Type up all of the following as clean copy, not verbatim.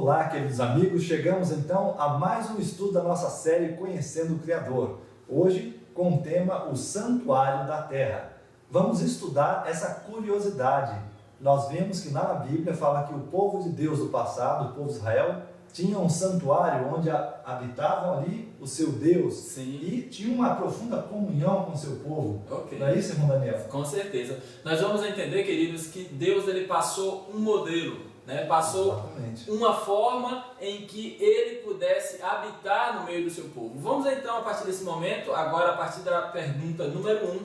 Olá, queridos amigos, chegamos então a mais um estudo da nossa série Conhecendo o Criador. Hoje com o tema O Santuário da Terra. Vamos estudar essa curiosidade. Nós vemos que na Bíblia fala que o povo de Deus do passado, o povo de Israel, tinha um santuário onde habitavam ali o seu Deus. Sim. E tinha uma profunda comunhão com o seu povo. Ok. Não é isso, irmão Daniel? Com certeza. Nós vamos entender, queridos, que Deus ele passou um modelo, né? Passou Exatamente. uma forma em que ele pudesse habitar no meio do seu povo. Vamos então, a partir desse momento, agora a partir da pergunta número 1,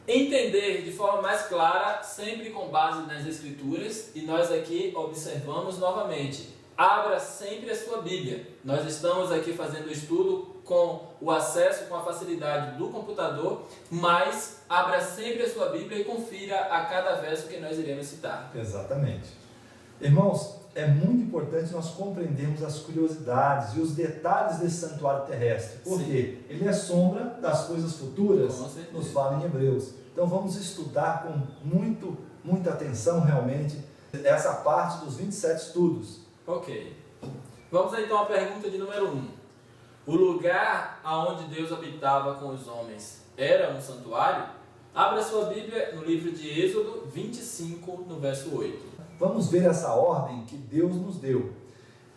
entender de forma mais clara, sempre com base nas Escrituras, e nós aqui observamos novamente. Abra sempre a sua Bíblia. Nós estamos aqui fazendo o estudo com o acesso, com a facilidade do computador, mas abra sempre a sua Bíblia e confira a cada verso que nós iremos citar. Exatamente. Irmãos, é muito importante nós compreendermos as curiosidades e os detalhes desse santuário terrestre, porque ele é sombra das coisas futuras, nos fala em Hebreus. Então vamos estudar com muita atenção realmente essa parte dos 27 estudos. Ok. Vamos então à pergunta de número 1. O lugar aonde Deus habitava com os homens era um santuário? Abra sua Bíblia no livro de Êxodo 25, no verso 8. Vamos ver essa ordem que Deus nos deu.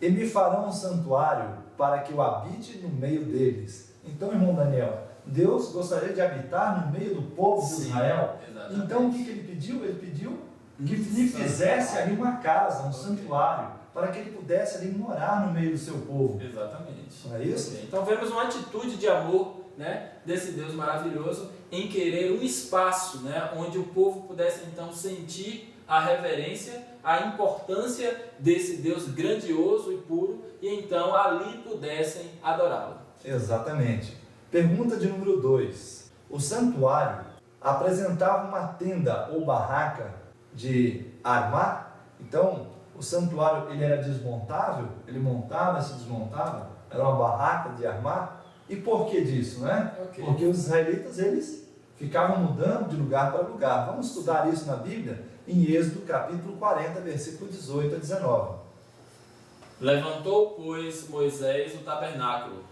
E me farão um santuário para que eu habite no meio deles. Então, irmão Daniel, Deus gostaria de habitar no meio do povo de Israel. Exatamente. Então, o que ele pediu? Ele pediu que lhe fizesse ali uma casa, um santuário, para que ele pudesse ali morar no meio do seu povo. Exatamente. Não é isso? Okay. Então vemos uma atitude de amor, né, desse Deus maravilhoso em querer um espaço, né, onde o povo pudesse então sentir a reverência, a importância desse Deus grandioso e puro, e então ali pudessem adorá-lo. Exatamente. Pergunta de número 2. O santuário apresentava uma tenda ou barraca de armar? Então, o santuário ele era desmontável? Ele montava e se desmontava? Era uma barraca de armar? E por que disso, né? Okay. Porque os israelitas, eles ficavam mudando de lugar para lugar. Vamos estudar isso na Bíblia em Êxodo capítulo 40, versículo 18 a 19. Levantou, pois, Moisés o tabernáculo,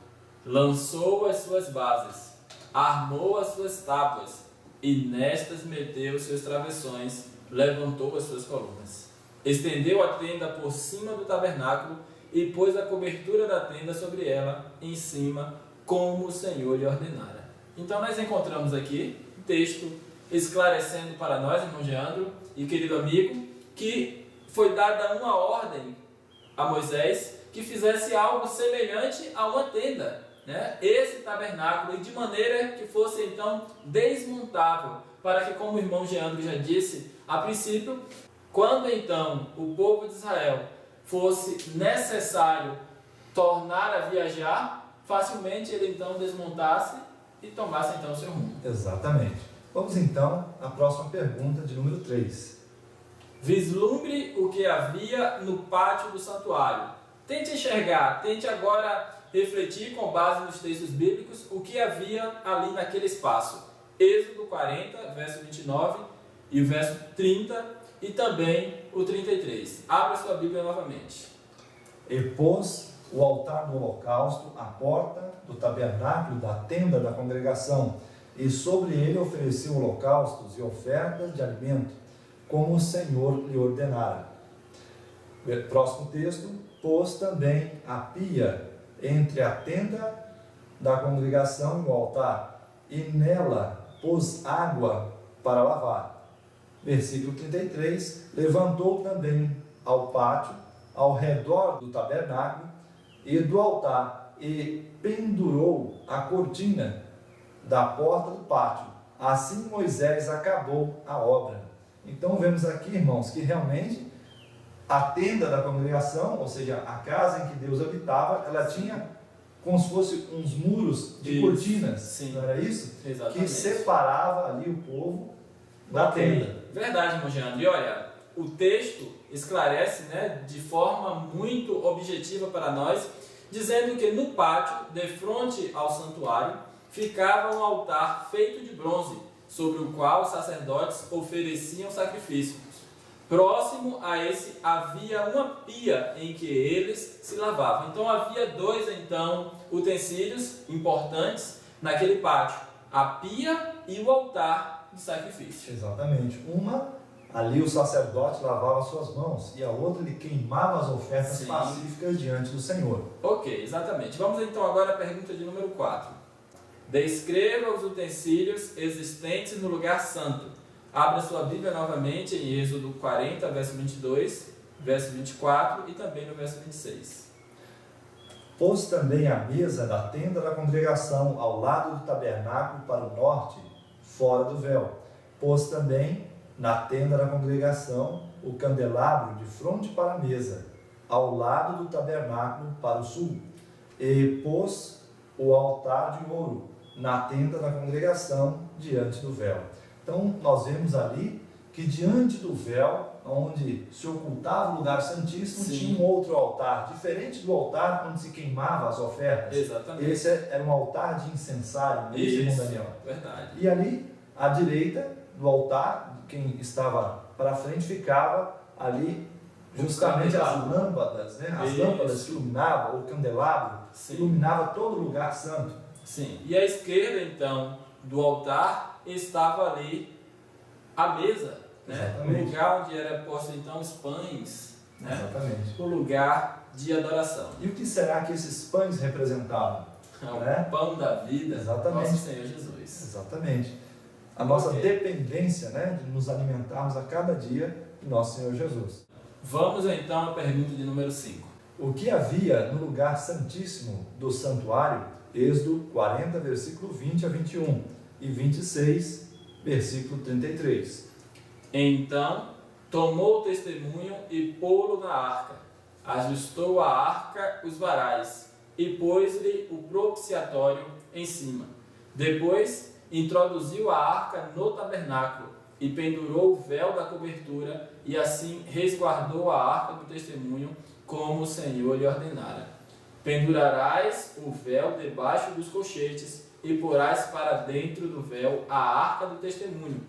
lançou as suas bases, armou as suas tábuas, e nestas meteu os seus travessões, levantou as suas colunas. Estendeu a tenda por cima do tabernáculo e pôs a cobertura da tenda sobre ela, em cima, como o Senhor lhe ordenara. Então nós encontramos aqui um texto esclarecendo para nós, irmão Geandro e querido amigo, que foi dada uma ordem a Moisés que fizesse algo semelhante a uma tenda, né? Esse tabernáculo, e de maneira que fosse então desmontável, para que, como o irmão Geandro já disse a princípio, quando então o povo de Israel fosse necessário tornar a viajar, facilmente ele então desmontasse e tomasse então o seu rumo. Exatamente. Vamos então à próxima pergunta de número 3. Vislumbre o que havia no pátio do santuário. Tente enxergar, tente agora refletir com base nos textos bíblicos o que havia ali naquele espaço. Êxodo 40, verso 29 e o verso 30 e também o 33. Abra sua Bíblia novamente. E pôs o altar do holocausto à porta do tabernáculo da tenda da congregação, e sobre ele ofereceu holocaustos e ofertas de alimento, como o Senhor lhe ordenara. Próximo texto. Pôs também a pia entre a tenda da congregação e o altar, e nela pôs água para lavar. Versículo 33. Levantou também ao pátio, ao redor do tabernáculo e do altar, e pendurou a cortina da porta do pátio. Assim Moisés acabou a obra. Então vemos aqui, irmãos, que realmente a tenda da congregação, ou seja, a casa em que Deus habitava, ela tinha como se fosse uns muros de cortinas. Sim. Não era isso? Exatamente. Que separava ali o povo da tenda. Verdade, irmão Geandro. E olha, o texto esclarece, né, de forma muito objetiva para nós, dizendo que no pátio, de frente ao santuário, ficava um altar feito de bronze, sobre o qual os sacerdotes ofereciam sacrifícios. Próximo a esse havia uma pia em que eles se lavavam. Então havia dois utensílios importantes naquele pátio: a pia e o altar de sacrifício. Exatamente. Uma, ali o sacerdote lavava suas mãos, e a outra ele queimava as ofertas Sim. pacíficas diante do Senhor. Ok, exatamente. Vamos então agora à pergunta de número 4. Descreva os utensílios existentes no lugar santo. Abra sua Bíblia novamente em Êxodo 40, verso 22, verso 24 e também no verso 26. Pôs também a mesa da tenda da congregação ao lado do tabernáculo para o norte, fora do véu. Pôs também na tenda da congregação o candelabro de fronte para a mesa, ao lado do tabernáculo para o sul. E pôs o altar de ouro na tenda da congregação diante do véu. Então, nós vemos ali que diante do véu, onde se ocultava o lugar santíssimo, Sim. tinha um outro altar, diferente do altar onde se queimava as ofertas. Exatamente. Esse era um altar de incensário, segundo Daniel. Verdade. E ali, à direita do altar, quem estava para frente, ficava ali justamente as lâmpadas, né? As Isso. lâmpadas que iluminavam, o candelabro, Sim. iluminava todo o lugar santo. Sim. E à esquerda, então, do altar estava ali a mesa, né? Exatamente. O lugar onde era posto então os pães, né? Exatamente. O lugar de adoração. E o que será que esses pães representavam? O Né? pão da vida, Exatamente. nosso Senhor Jesus. Exatamente. A nossa Ok. dependência, né, de nos alimentarmos a cada dia de nosso Senhor Jesus. Vamos então à pergunta de número 5. O que havia no lugar santíssimo do santuário? Êxodo 40, versículo 20 a 21 e 26, versículo 33. Então tomou o testemunho e pô-lo na arca, ajustou a arca os varais e pôs-lhe o propiciatório em cima. Depois introduziu a arca no tabernáculo e pendurou o véu da cobertura e assim resguardou a arca do testemunho como o Senhor lhe ordenara. Pendurarás o véu debaixo dos colchetes e porás para dentro do véu a arca do testemunho.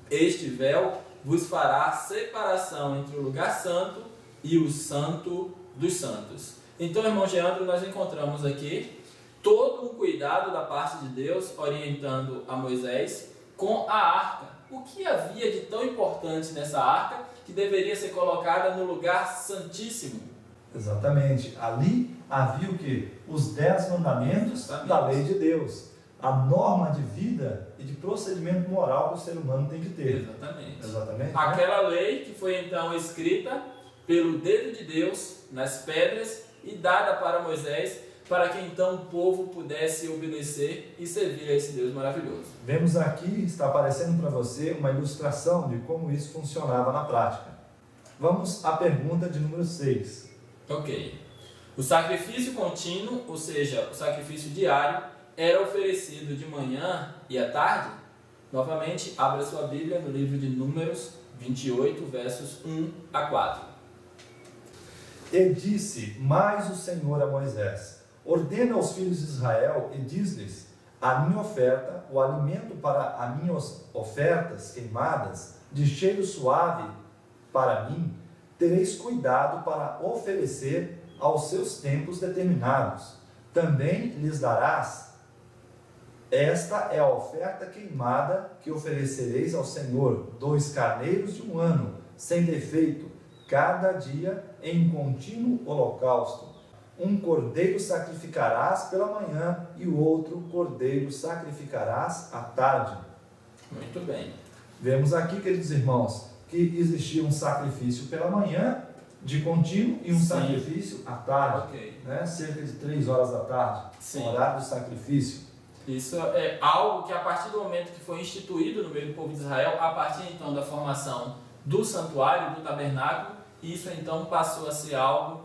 Este véu vos fará separação entre o lugar santo e o santo dos santos. Então, irmão Geandro, nós encontramos aqui todo um cuidado da parte de Deus orientando a Moisés com a arca. O que havia de tão importante nessa arca que deveria ser colocada no lugar santíssimo? Exatamente. Ali havia o que? Os 10 mandamentos Exatamente. da lei de Deus. A norma de vida e de procedimento moral que o ser humano tem que ter. Exatamente. Exatamente. Aquela lei que foi então escrita pelo dedo de Deus nas pedras e dada para Moisés, para que então o povo pudesse obedecer e servir a esse Deus maravilhoso. Vemos aqui, está aparecendo para você uma ilustração de como isso funcionava na prática. Vamos à pergunta de número 6. Ok. O sacrifício contínuo, ou seja, o sacrifício diário, era oferecido de manhã e à tarde? Novamente, abra sua Bíblia no livro de Números 28, versos 1 a 4. E disse mais o Senhor a Moisés: ordena aos filhos de Israel e diz-lhes: a minha oferta, o alimento para as minhas ofertas queimadas, de cheiro suave para mim, tereis cuidado para oferecer aos seus tempos determinados. Também lhes darás. Esta é a oferta queimada que oferecereis ao Senhor: 2 carneiros de 1 ano, sem defeito, cada dia em contínuo holocausto. Um cordeiro sacrificarás pela manhã e o outro cordeiro sacrificarás à tarde. Muito bem. Vemos aqui, queridos irmãos, que existia um sacrifício pela manhã, de contínuo, e um Sim. sacrifício à tarde, Ok. né? Cerca de 3 horas da tarde, Sim. o horário do sacrifício. Isso é algo que a partir do momento que foi instituído no meio do povo de Israel, a partir então da formação do santuário, do tabernáculo, isso então passou a ser algo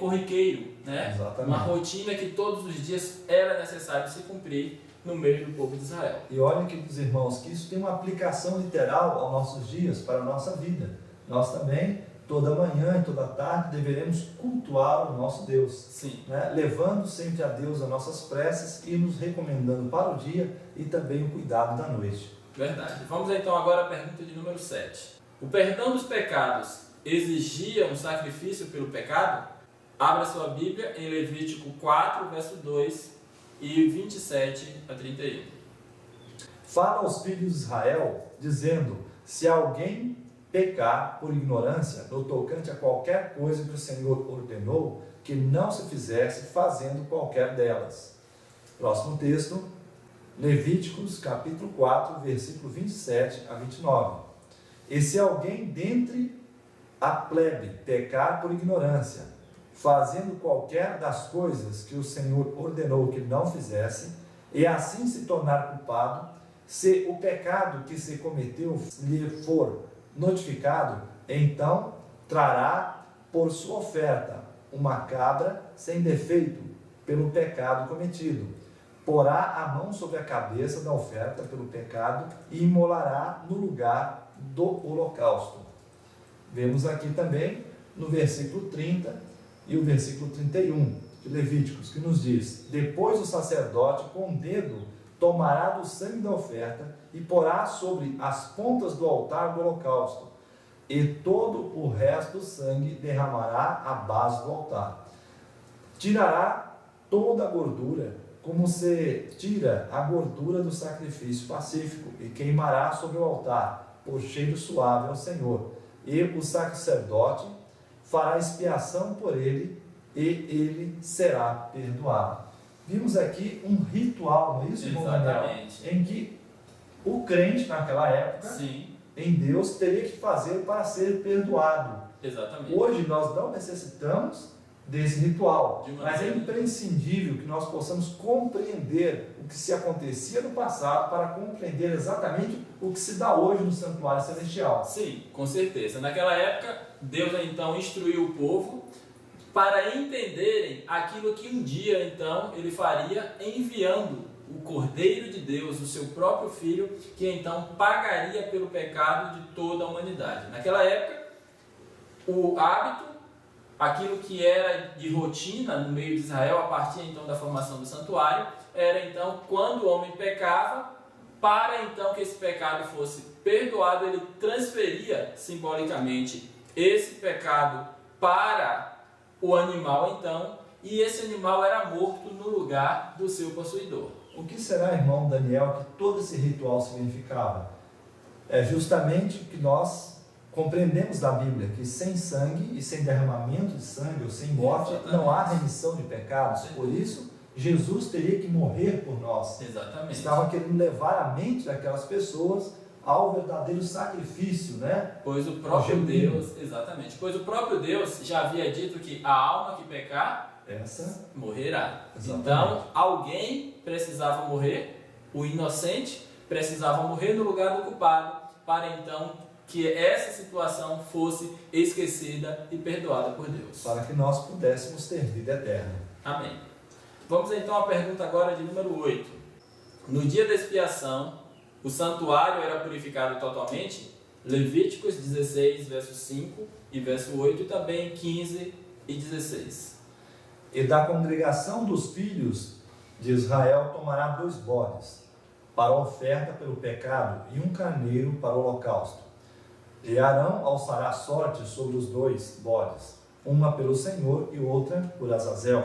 corriqueiro, né? Exatamente. Uma rotina que todos os dias era necessário se cumprir no meio do povo de Israel. E olhem, queridos irmãos, que isso tem uma aplicação literal aos nossos dias, para a nossa vida. Nós também, toda manhã e toda tarde, deveremos cultuar o nosso Deus, Sim. né? Levando sempre a Deus as nossas preces e nos recomendando para o dia e também o cuidado da noite. Verdade. Vamos então agora à pergunta de número 7. O perdão dos pecados exigia um sacrifício pelo pecado? Abra sua Bíblia em Levítico 4, verso 2 e 27 a 31. Fala aos filhos de Israel, dizendo: se alguém pecar por ignorância no tocante a qualquer coisa que o Senhor ordenou que não se fizesse, fazendo qualquer delas. Próximo texto, Levíticos capítulo 4, versículo 27 a 29. E se alguém dentre a plebe pecar por ignorância, fazendo qualquer das coisas que o Senhor ordenou que não fizesse, e assim se tornar culpado, se o pecado que se cometeu lhe for notificado, então trará por sua oferta uma cabra sem defeito pelo pecado cometido. Porá a mão sobre a cabeça da oferta pelo pecado e imolará no lugar do holocausto. Vemos aqui também no versículo 30 e o versículo 31 de Levíticos, que nos diz: depois o sacerdote com o dedo tomará do sangue da oferta e porá sobre as pontas do altar do holocausto, e todo o resto do sangue derramará à base do altar. Tirará toda a gordura, como se tira a gordura do sacrifício pacífico, e queimará sobre o altar, por cheiro suave ao Senhor. E o sacerdote fará expiação por ele, e ele será perdoado. Vimos aqui um ritual, não é isso, irmão Daniel? Em que o crente, naquela época, sim, em Deus, teria que fazer para ser perdoado. Exatamente. Hoje nós não necessitamos desse ritual, mas é maneira... imprescindível que nós possamos compreender o que se acontecia no passado para compreender exatamente o que se dá hoje no santuário celestial. Sim, com certeza. Naquela época, Deus então instruiu o povo para entenderem aquilo que um dia então ele faria, enviando o Cordeiro de Deus, o seu próprio Filho, que então pagaria pelo pecado de toda a humanidade. Naquela época, o hábito, aquilo que era de rotina no meio de Israel, a partir então da formação do santuário, era então quando o homem pecava, para então que esse pecado fosse perdoado, ele transferia simbolicamente esse pecado para o animal então, e esse animal era morto no lugar do seu possuidor. O que será, irmão Daniel, que todo esse ritual significava? É justamente o que nós compreendemos da Bíblia, que sem sangue e sem derramamento de sangue ou sem morte, exatamente, não há remissão de pecados. Por isso, Jesus teria que morrer por nós. Exatamente. Estava querendo levar a mente daquelas pessoas ao verdadeiro sacrifício, né? Pois o próprio Deus, exatamente, pois o próprio Deus já havia dito que a alma que pecar, essa morrerá. Exatamente. Então, alguém precisava morrer, o inocente precisava morrer no lugar do culpado, para então que essa situação fosse esquecida e perdoada por Deus. Para que nós pudéssemos ter vida eterna. Amém. Vamos então à pergunta agora de número 8. No dia da expiação, o santuário era purificado totalmente? Levíticos 16, verso 5 e verso 8, e também 15 e 16. E da congregação dos filhos de Israel tomará 2 bodes, para a oferta pelo pecado, e um carneiro para o holocausto. E Arão alçará sorte sobre os 2 bodes, uma pelo Senhor e outra por Azazel.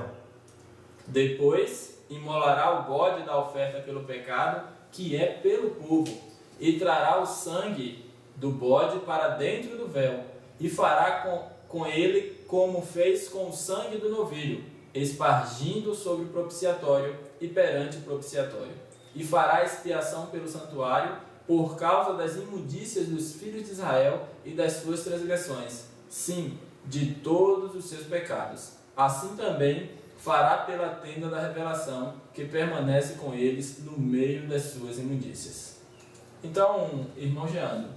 Depois imolará o bode da oferta pelo pecado, que é pelo povo, e trará o sangue do bode para dentro do véu, e fará com ele como fez com o sangue do novilho, espargindo sobre o propiciatório e perante o propiciatório. E fará expiação pelo santuário por causa das imundícias dos filhos de Israel e das suas transgressões, sim, de todos os seus pecados. Assim também fará pela tenda da revelação, que permanece com eles no meio das suas imundícias. Então, irmão Jeando,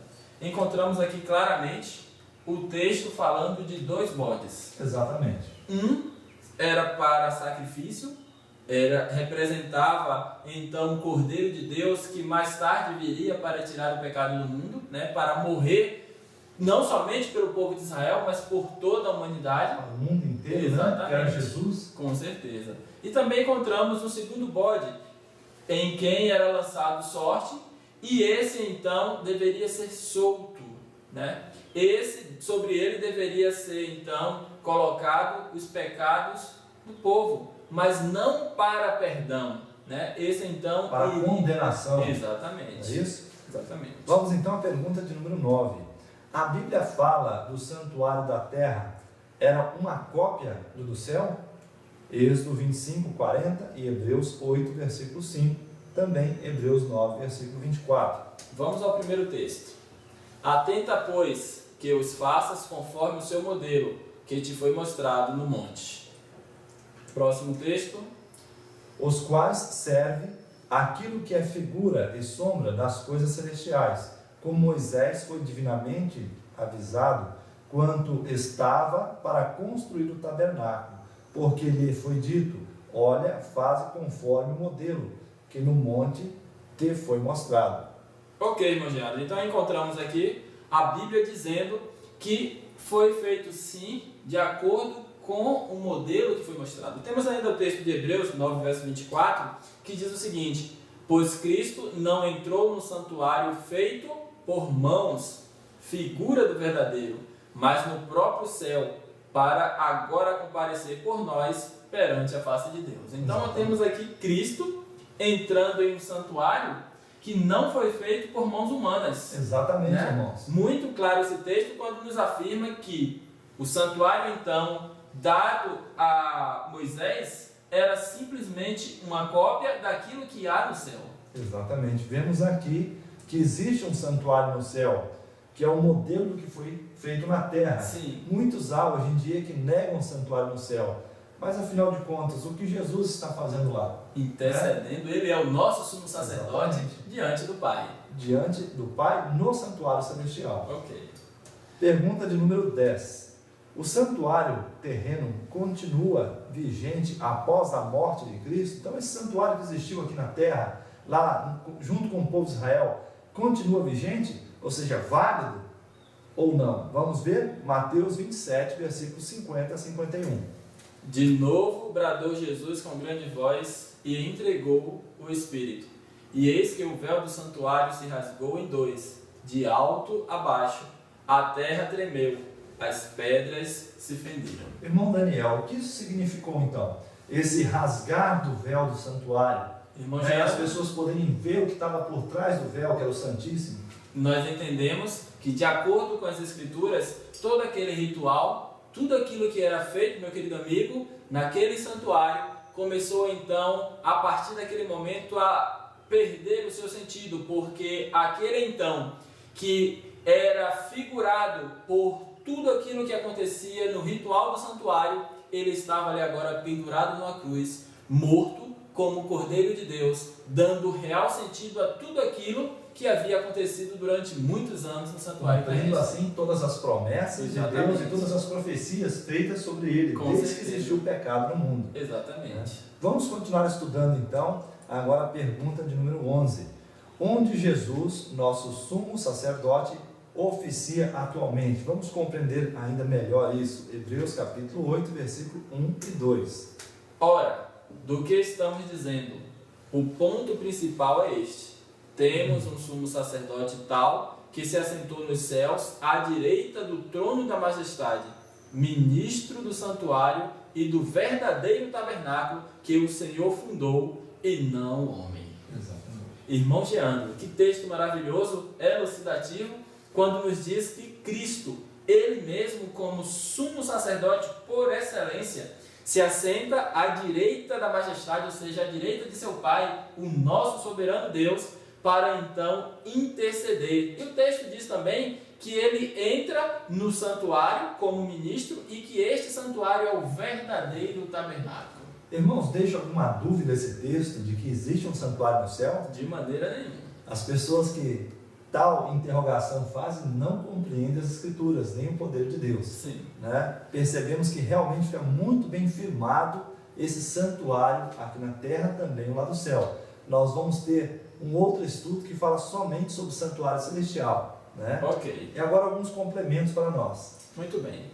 encontramos aqui claramente o texto falando de 2 bodes. Exatamente. Um era para sacrifício, representava então o Cordeiro de Deus, que mais tarde viria para tirar o pecado do mundo, né, para morrer não somente pelo povo de Israel, mas por toda a humanidade. O mundo inteiro, exatamente, né? Que era Jesus. Com certeza. E também encontramos o segundo bode, em quem era lançado sorte, e esse então deveria ser solto, né? sobre ele deveria ser então colocado os pecados do povo, mas não para perdão, né? Esse então Para condenação. Exatamente. É isso? Exatamente. Vamos então à pergunta de número 9. A Bíblia fala do santuário da terra era uma cópia do céu? Êxodo 25, 40 e Hebreus 8, versículo 5. Também Hebreus 9, versículo 24. Vamos ao primeiro texto. Atenta, pois, que os faças conforme o seu modelo, que te foi mostrado no monte. Próximo texto. Os quais servem aquilo que é figura e sombra das coisas celestiais, como Moisés foi divinamente avisado quanto estava para construir o tabernáculo, porque lhe foi dito: olha, faze conforme o modelo que no monte te foi mostrado. Ok, irmão Jean, então encontramos aqui a Bíblia dizendo que foi feito sim de acordo com o modelo que foi mostrado. Temos ainda o texto de Hebreus 9, verso 24, que diz o seguinte: pois Cristo não entrou no santuário feito por mãos, figura do verdadeiro, mas no próprio céu, para agora comparecer por nós perante a face de Deus. Então nós temos aqui Cristo entrando em um santuário que não foi feito por mãos humanas. Exatamente, né? irmãos. Muito claro esse texto quando nos afirma que o santuário, então, dado a Moisés, era simplesmente uma cópia daquilo que há no céu. Exatamente. Vemos aqui que existe um santuário no céu, que é o modelo do que foi feito na terra. Sim. Muitos há hoje em dia que negam o santuário no céu. Mas afinal de contas, o que Jesus está fazendo lá? Intercedendo, ele é o nosso sumo sacerdote. Exatamente. Diante do Pai. Diante do Pai no santuário celestial. Ok. Pergunta de número 10. O santuário terreno continua vigente após a morte de Cristo? Então esse santuário que existiu aqui na terra, lá junto com o povo de Israel, continua vigente? Ou seja, válido ou não? Vamos ver Mateus 27, versículos 50 a 51. De novo bradou Jesus com grande voz e entregou o Espírito. E eis que o véu do santuário se rasgou em dois, de alto a baixo. A terra tremeu, as pedras se fenderam. Irmão Daniel, o que isso significou então? Esse rasgar do véu do santuário? Irmão, as pessoas poderem ver o que estava por trás do véu, que era o Santíssimo? Nós entendemos que, de acordo com as Escrituras, todo aquele ritual, tudo aquilo que era feito, meu querido amigo, naquele santuário, começou então, a partir daquele momento, a perder o seu sentido, porque aquele então, que era figurado por tudo aquilo que acontecia no ritual do santuário, ele estava ali agora pendurado numa cruz, morto como Cordeiro de Deus, dando real sentido a tudo aquilo que havia acontecido durante muitos anos no santuário. Cumprindo assim todas as promessas de Deus e todas as profecias feitas sobre ele, desde que existiu o pecado no mundo. Exatamente. Vamos continuar estudando então, agora a pergunta de número 11. Onde Jesus, nosso sumo sacerdote, oficia atualmente? Vamos compreender ainda melhor isso. Hebreus capítulo 8, versículo 1 e 2. Ora, do que estamos dizendo? O ponto principal é este. Temos um sumo sacerdote tal que se assentou nos céus à direita do trono da majestade, ministro do santuário e do verdadeiro tabernáculo que o Senhor fundou e não o homem. Exatamente. Irmão Geandro, que texto maravilhoso, elucidativo, quando nos diz que Cristo, ele mesmo como sumo sacerdote por excelência, se assenta à direita da majestade, ou seja, à direita de seu Pai, o nosso soberano Deus, para então interceder. E o texto diz também que ele entra no santuário como ministro e que este santuário é o verdadeiro tabernáculo. Irmãos, deixa alguma dúvida esse texto de que existe um santuário no céu? De maneira nenhuma. As pessoas que tal interrogação fazem não compreendem as Escrituras, nem o poder de Deus. Sim. Né? Percebemos que realmente fica muito bem firmado esse santuário aqui na terra, também lá do céu. Nós vamos ter um outro estudo que fala somente sobre o santuário celestial. Né? Ok. E agora alguns complementos para nós. Muito bem.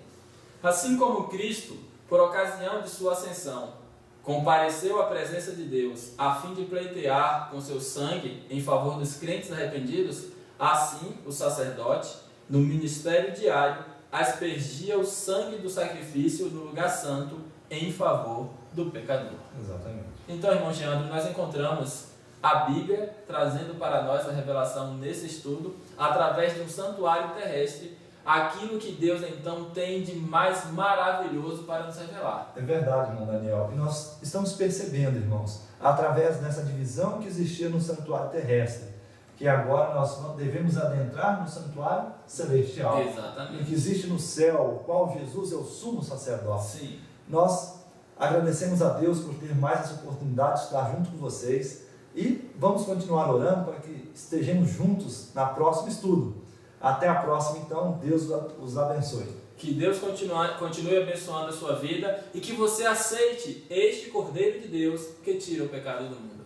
Assim como Cristo, por ocasião de sua ascensão, compareceu à presença de Deus a fim de pleitear com seu sangue em favor dos crentes arrependidos, assim o sacerdote, no ministério diário, aspergia o sangue do sacrifício no lugar santo em favor do pecador. Exatamente. Então, irmão Geandro, nós encontramos a Bíblia trazendo para nós a revelação nesse estudo, através de um santuário terrestre, aquilo que Deus então tem de mais maravilhoso para nos revelar. É verdade, irmão Daniel. E nós estamos percebendo, irmãos, através dessa divisão que existia no santuário terrestre, que agora nós devemos adentrar no santuário celestial. Exatamente. Que existe no céu, o qual Jesus é o sumo sacerdote. Sim. Nós agradecemos a Deus por ter mais essa oportunidade de estar junto com vocês e vamos continuar orando para que estejamos juntos na próxima estudo. Até a próxima, então. Deus os abençoe. Que Deus continue abençoando a sua vida e que você aceite este Cordeiro de Deus que tira o pecado do mundo.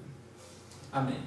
Amém.